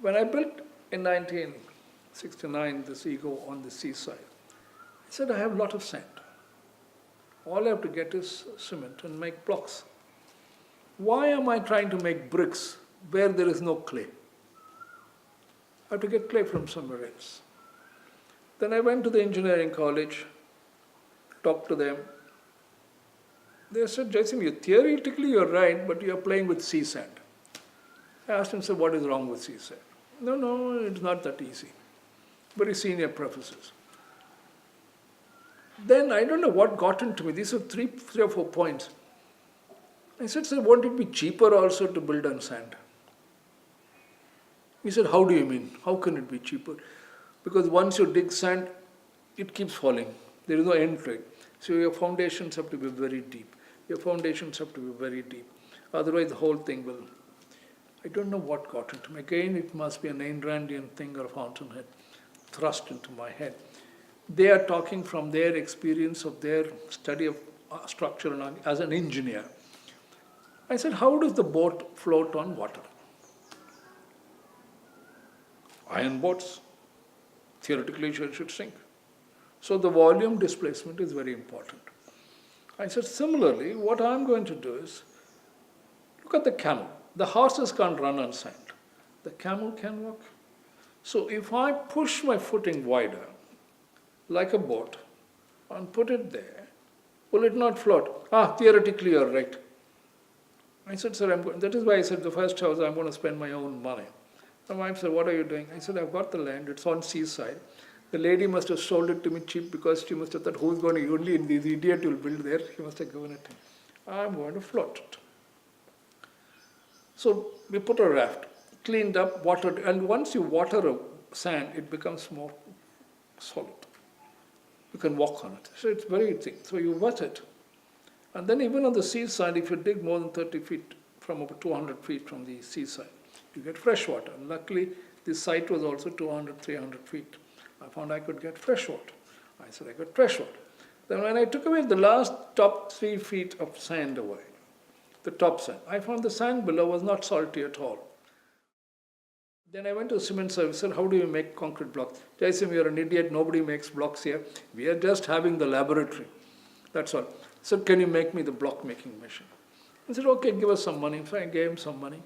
When I built in 1969 this ego on the seaside, I said I have a lot of sand. All I have to get is cement and make blocks. Why am I trying to make bricks where there is no clay? I have to get clay from somewhere else. Then I went to the engineering college, talked to them. They said, Jaisim, theoretically you're right, but you're playing with sea sand. I asked him, sir, what is wrong with sea sand? No, it's not that easy. Very senior professors. Then I don't know what got into me. These are three or four points. I said, sir, won't it be cheaper also to build on sand? He said, how do you mean? How can it be cheaper? Because once you dig sand, it keeps falling. There is no end to it. So your foundations have to be very deep. Your foundations have to be very deep. Otherwise the whole thing will... I don't know what got into me. Again, it must be an Ayn Randian thing or a fountainhead thrust into my head. They are talking from their experience of their study of structure and as an engineer. I said, how does the boat float on water? Iron boats, theoretically should sink. So the volume displacement is very important. I said, similarly, what I'm going to do is, look at the camel. The horses can't run on sand. The camel can walk. So if I push my footing wider, like a boat, and put it there, will it not float? Theoretically you're right. I said, sir, that is why I said the first house I'm going to spend my own money. My wife said, what are you doing? I said, I've got the land, it's on seaside. The lady must have sold it to me cheap because she must have thought, who's going to, only this idiot will build there, she must have given it to me. I'm going to float it. So we put a raft, cleaned up, watered, and once you water a sand, it becomes more solid. You can walk on it. So it's very thick. So you wet it. And then even on the seaside, if you dig more than 30 feet, from about 200 feet from the seaside, you get fresh water. And luckily, this site was also 200, 300 feet. I found I could get fresh water. I said I got fresh water. Then when I took away the last top 3 feet of sand away, the top sand, I found the sand below was not salty at all. Then I went to the cement service and said, how do you make concrete blocks? Jaisim, you're an idiot, nobody makes blocks here. We are just having the laboratory. That's all. So can you make me the block making machine? I said, okay, give us some money. So I gave him some money,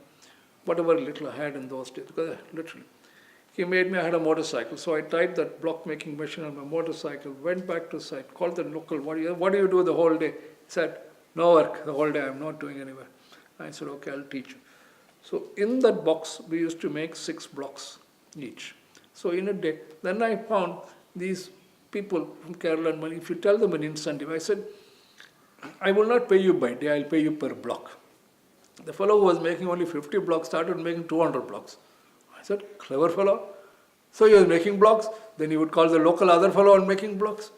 whatever little I had in those days, because literally. He made me, I had a motorcycle. So I tied that block making machine on my motorcycle, went back to site, called the local, what do you do the whole day? He said, no work, the whole day I'm not doing anywhere. I said, okay, I'll teach you. So in that box, we used to make 6 blocks each. So in a day, then I found these people from Kerala and Mali, if you tell them an incentive, I said, I will not pay you by day, I'll pay you per block. The fellow who was making only 50 blocks started making 200 blocks. I said, clever fellow. So he was making blocks, then he would call the local other fellow on making blocks.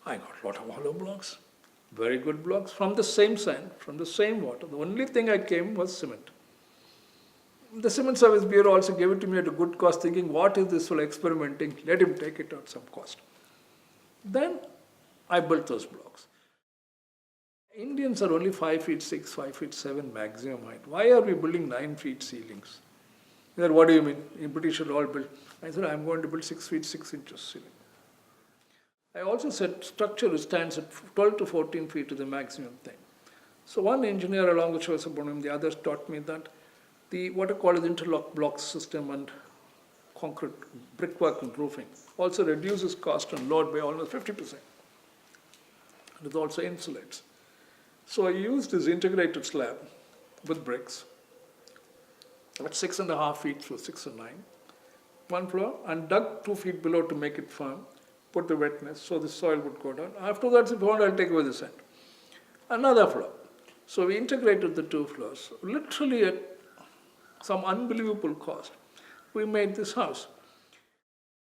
I got a lot of hollow blocks, very good blocks, from the same sand, from the same water. The only thing I came was cement. The Cement Service Bureau also gave it to me at a good cost, thinking, what is this for experimenting? Let him take it at some cost. Then I built those blocks. Indians are only 5 feet 6, 5 feet 7 maximum height. Why are we building 9 feet ceilings? He said, what do you mean? In British should all build. I said, I'm going to build 6 feet 6 inches ceiling. I also said structure stands at 12 to 14 feet to the maximum thing. So one engineer along with Shivasubramaniam, the others taught me that the what I call as interlock block system and concrete brickwork and roofing also reduces cost and load by almost 50%. And it also insulates. So I used this integrated slab with bricks at 6.5 feet through 6 and 9, one floor, and dug 2 feet below to make it firm, put the wetness so the soil would go down. After that, if you want, I'll take away the sand. Another floor. So we integrated the 2 floors, literally at some unbelievable cost. We made this house.